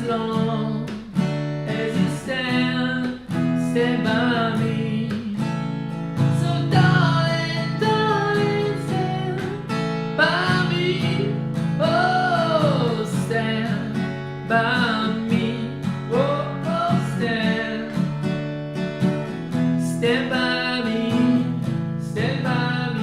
long as you stand by me. So darling, darling, stand by me. Oh, stand by me. Oh, oh, stand by me. Stand by me.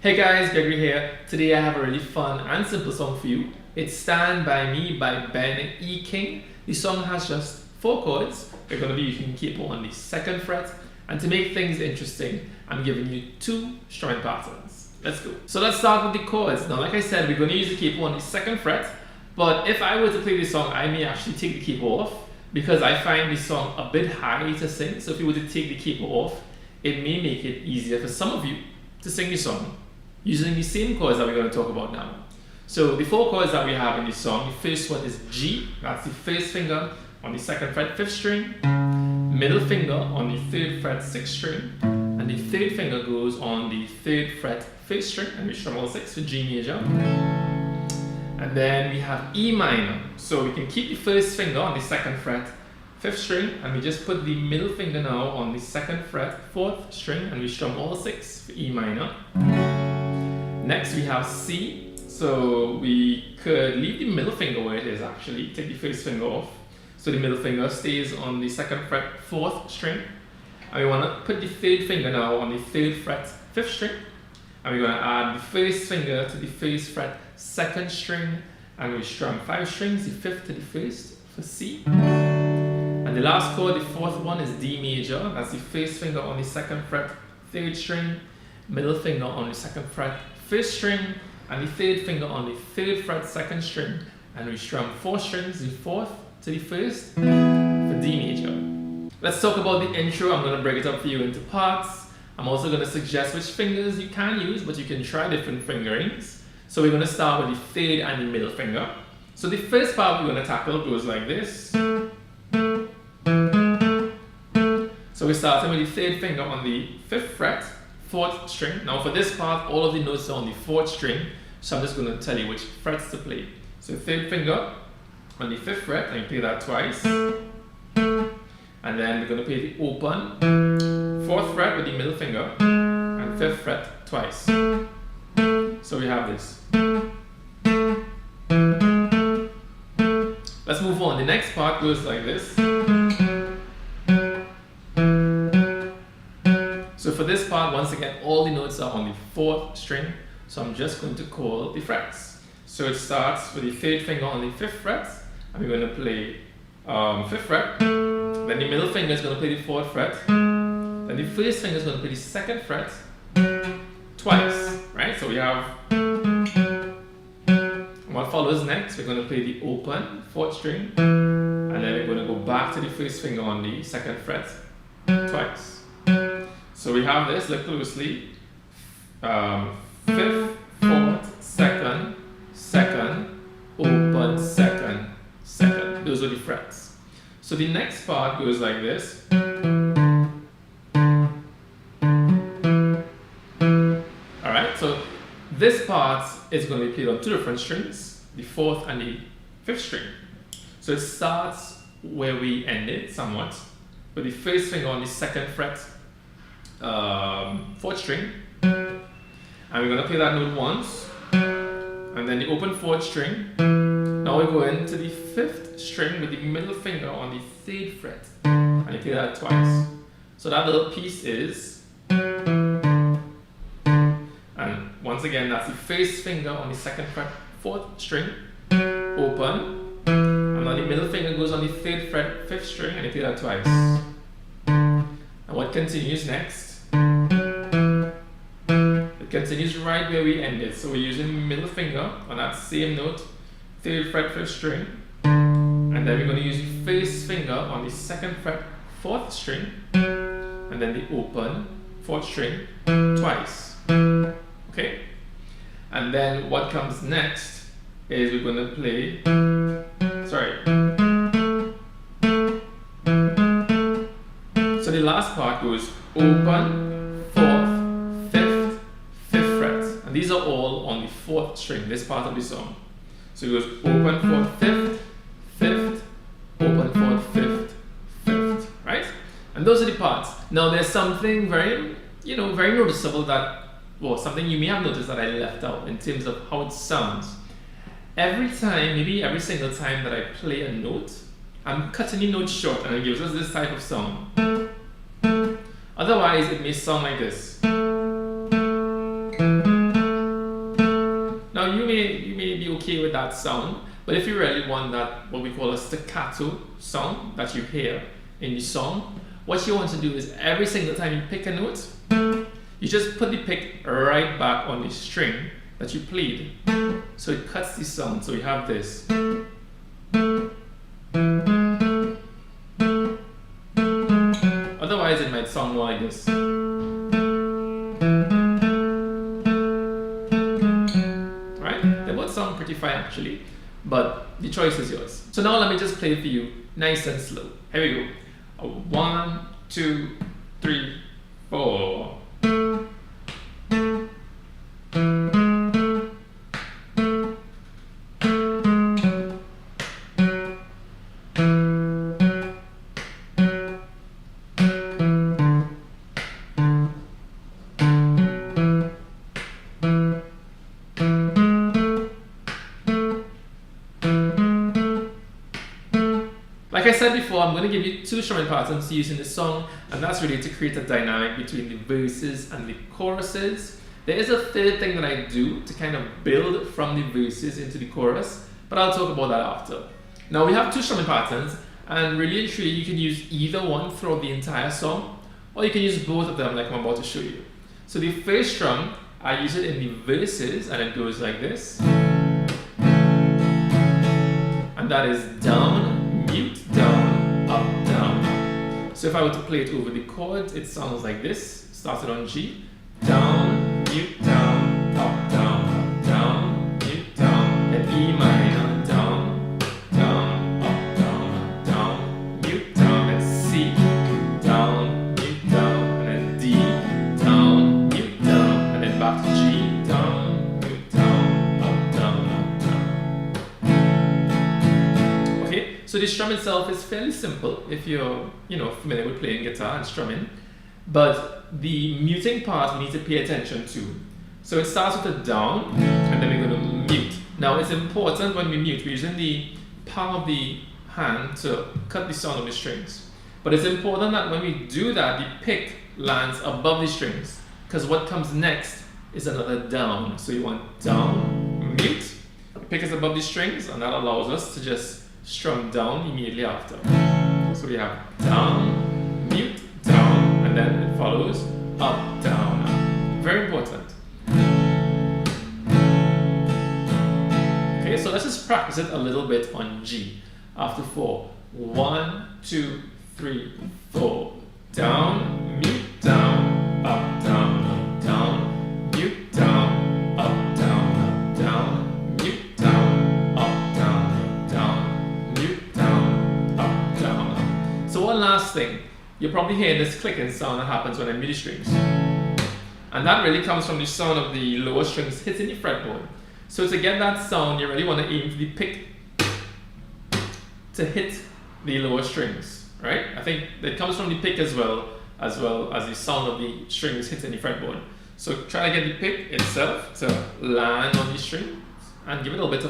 Hey guys, Gregory here. Today I have a really fun and simple song for you. It's Stand By Me by Ben E. King. The song has just 4 chords. We're going to be using keyboard on the 2nd fret. And to make things interesting, I'm giving you 2 strumming patterns. Let's go. So let's start with the chords. Now, like I said, we're going to use the keyboard on the 2nd fret. But if I were to play this song, I may actually take the keyboard off because I find this song a bit high to sing. So if you were to take the keyboard off, it may make it easier for some of you to sing the song using the same chords that we're going to talk about now. So the 4 chords that we have in this song, the first one is G, that's the first finger on the 2nd fret 5th string, middle finger on the 3rd fret 6th string, and the 3rd finger goes on the 3rd fret 1st string, and we strum all 6 for G major. And then we have E minor, so we can keep the first finger on the 2nd fret 5th string, and we just put the middle finger now on the 2nd fret 4th string, and we strum all 6 for E minor. Next we have C, so we could leave the middle finger where it is actually, take the first finger off. So the middle finger stays on the 2nd fret 4th string. And we want to put the 3rd finger now on the 3rd fret 5th string. And we're going to add the first finger to the 1st fret 2nd string. And we strum 5 strings, the 5th to the 1st for C. And the last chord, the 4th one, is D major. That's the first finger on the 2nd fret 3rd string, middle finger on the 2nd fret 1st string, and the 3rd finger on the 3rd fret 2nd string, and we strum 4 strings, the 4th to the 1st for D major. Let's talk about the intro. I'm going to break it up for you into parts. I'm also going to suggest which fingers you can use, but you can try different fingerings. So we're going to start with the 3rd and the middle finger. So the first part we're going to tackle goes like this. So we're starting with the 3rd finger on the 5th fret 4th string. Now for this part, all of the notes are on the 4th string, so I'm just going to tell you which frets to play. So 3rd finger on the 5th fret, and you play that twice. And then we're going to play the open 4th fret with the middle finger, and 5th fret twice. So we have this. Let's move on. The next part goes like this. So for this part, once again, all the notes are on the 4th string, so I'm just going to call the frets. So it starts with the 3rd finger on the 5th fret, and we're going to play 5th fret, then the middle finger is going to play the 4th fret, then the first finger is going to play the 2nd fret twice, right? So we have, what follows next, we're going to play the open 4th string, and then we're going to go back to the first finger on the 2nd fret twice. So we have this, look closely, 5th, 4th, 2nd, 2nd, open, 2nd, 2nd. Those are the frets. So the next part goes like this. Alright, so this part is going to be played on 2 different strings, the 4th and the 5th string. So it starts where we ended somewhat, with the first finger on the 2nd fret 4th string, and we're going to play that note once, and then the open 4th string. Now we go into the 5th string with the middle finger on the 3rd fret, and you play that twice. So that little piece is, and once again that's the first finger on the 2nd fret 4th string, open, and now the middle finger goes on the 3rd fret 5th string, and you play that twice. And what continues next? It continues right where we ended. So we're using the middle finger on that same note, 3rd fret 5th string, and then we're going to use the first finger on the 2nd fret 4th string, and then the open 4th string twice. Okay? And then what comes next is we're going to play, so the last part goes open, 4th, 5th, 5th fret. And these are all on the 4th string, this part of the song. So it goes open, fourth, fifth, fifth, open, fourth, fifth, fifth, right? And those are the parts. Now there's something very, very noticeable that, well, something you may have noticed that I left out in terms of how it sounds. Every time, maybe every single time that I play a note, I'm cutting the note short and it gives us this type of sound. Otherwise, it may sound like this. Now you may be okay with that sound, but if you really want that, what we call a staccato sound that you hear in the song, what you want to do is every single time you pick a note, you just put the pick right back on the string that you played. So it cuts the sound, so you have this. Otherwise it might sound more like this. Right? They both sound pretty fine actually, but the choice is yours. So now let me just play it for you nice and slow. Here we go. 1, 2, 3, 4. Like I said before, I'm going to give you 2 strumming patterns to use in the song, and that's really to create a dynamic between the verses and the choruses. There is a third thing that I do to kind of build from the verses into the chorus, but I'll talk about that after. Now we have 2 strumming patterns, and really and truly you can use either one throughout the entire song, or you can use both of them like I'm about to show you. So the first strum, I use it in the verses, and it goes like this. And that is down, mute, down, up, down. So if I were to play it over the chords, it sounds like this. Started on G, down, mute, down, up, down, mute, down, and E minor, down, down, up, down, mute, down, and C, down, mute, down, and then D, down, mute, down, and then back to G, down, mute, down, up, down. Okay, so the strum itself is fairly simple if you're, familiar with playing guitar and strumming, but the muting part we need to pay attention to. So it starts with a down, and then we're going to mute. Now it's important when we mute, we're using the palm of the hand to cut the sound of the strings. But it's important that when we do that, the pick lands above the strings, because what comes next is another down. So you want down, mute, the pick is above the strings, and that allows us to just strum down immediately after. So we have down, mute, down, and then it follows up, down, up. Very important. Okay, so let's just practice it a little bit on G. After 4. 1, 2, 3, 4. Down, mute, down, up, down, up, down, mute, down, up, down, up, down, mute, down, up, down, up, down, mute, down, up, down, up. So one last thing. You're probably hearing this clicking sound that happens when I mute the strings. And that really comes from the sound of the lower strings hitting the fretboard. So to get that sound, you really want to aim for the pick to hit the lower strings, right? I think it comes from the pick as well as the sound of the strings hitting the fretboard. So try to get the pick itself to land on the string and give it a little bit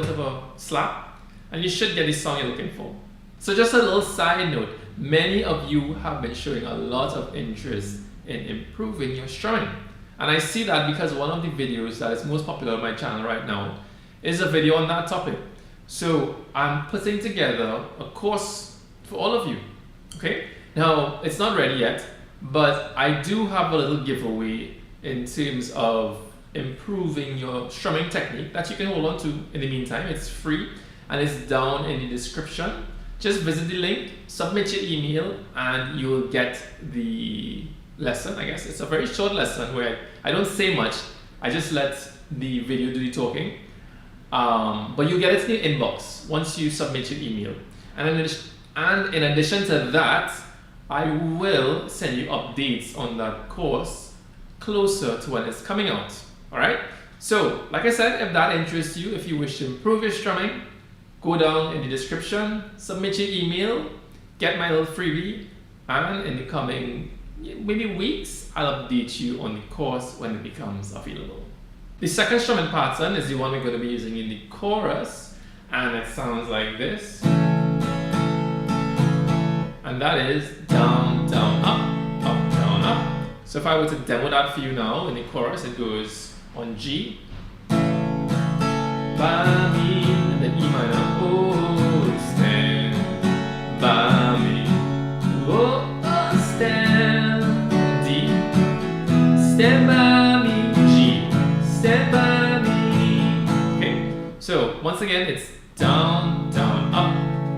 of a slap, and you should get the sound you're looking for. So just a little side note, many of you have been showing a lot of interest in improving your strumming. And I see that because one of the videos that is most popular on my channel right now is a video on that topic. So I'm putting together a course for all of you, okay? Now, it's not ready yet, but I do have a little giveaway in terms of improving your strumming technique that you can hold on to in the meantime. It's free and it's down in the description. Just visit the link, submit your email, and you'll get the lesson. I guess it's a very short lesson where I don't say much. I just let the video do the talking. But you'll get it in your inbox once you submit your email. And in addition to that, I will send you updates on that course closer to when it's coming out. All right? So, like I said, if that interests you, if you wish to improve your strumming, go down in the description, submit your email, get my little freebie, and in the coming maybe weeks, I'll update you on the course when it becomes available. The second strumming pattern is the one we're going to be using in the chorus, and it sounds like this. And that is down, down, up, up, down, up. So if I were to demo that for you now in the chorus, it goes on G, by me, and then E minor, oh, stand by me, oh, oh, stand, D, stand by me, G, stand by me. Okay, so once again, it's down, down, up,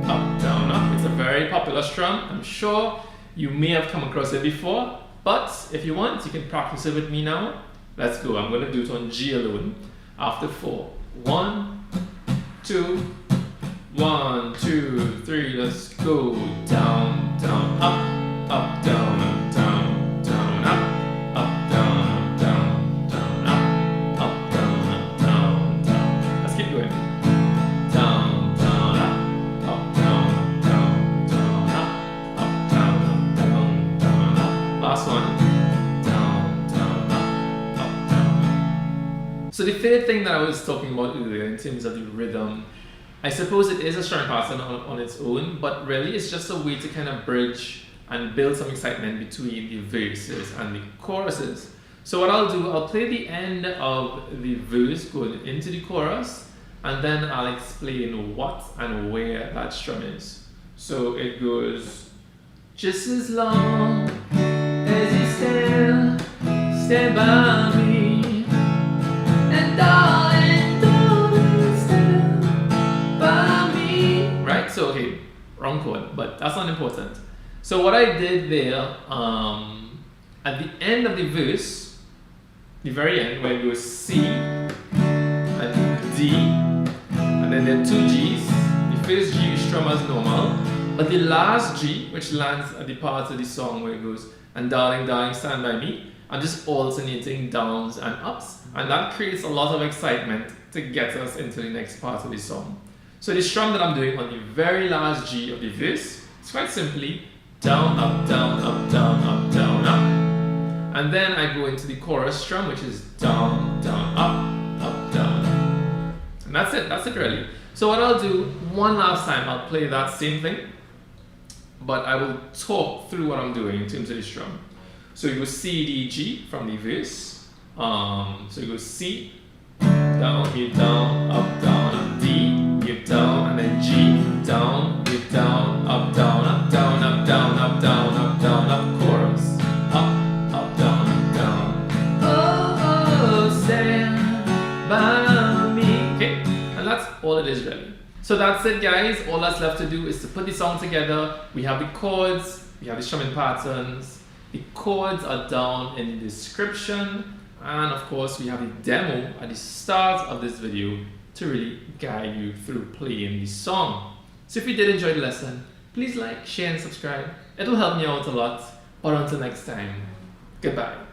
up, down, up. It's a very popular strum. I'm sure you may have come across it before, but if you want, you can practice it with me now. Let's go. I'm going to do it on G alone after 4. 1, 2, 1, 2, 3, let's go. Down, down, up, up, down, up, down, down, up, up, down, up, down, down, up, up, down, up, down, down. Let's keep going. Down, down, up, up, down, down, down, up, up, down, down, down, up. Last one. So the third thing that I was talking about earlier in terms of the rhythm, I suppose it is a strumming pattern on its own, but really it's just a way to kind of bridge and build some excitement between the verses and the choruses. So what I'll do, I'll play the end of the verse going into the chorus, and then I'll explain what and where that strum is. So it goes, just as long as you stand by me. Right, so okay, wrong chord, but that's not important. So what I did there, at the end of the verse, the very end, where it goes C and D, and then there are 2 Gs. The first G you strum as normal, but the last G, which lands at the part of the song where it goes, and darling, darling, stand by me, I'm just alternating downs and ups, and that creates a lot of excitement to get us into the next part of the song. So the strum that I'm doing on the very last G of the verse is quite simply down, up, down, up, down, up, down, up. And then I go into the chorus strum, which is down, down, up, down, up. And that's it really. So what I'll do one last time, I'll play that same thing, but I will talk through what I'm doing in terms of the strum. So you go C, D, G from the verse. So you go C, down, you down, up, D, you down, and then G, down, you down, up, down, up, down, up, down, up, down, up, down, up, chorus, up, down, up, down. Oh, stand by me. Okay, and that's all it is really. So that's it, guys. All that's left to do is to put the song together. We have the chords, we have the strumming patterns. The chords are down in the description, and of course we have the demo at the start of this video to really guide you through playing the song. So if you did enjoy the lesson, please like, share and subscribe. It'll help me out a lot. But until next time, goodbye.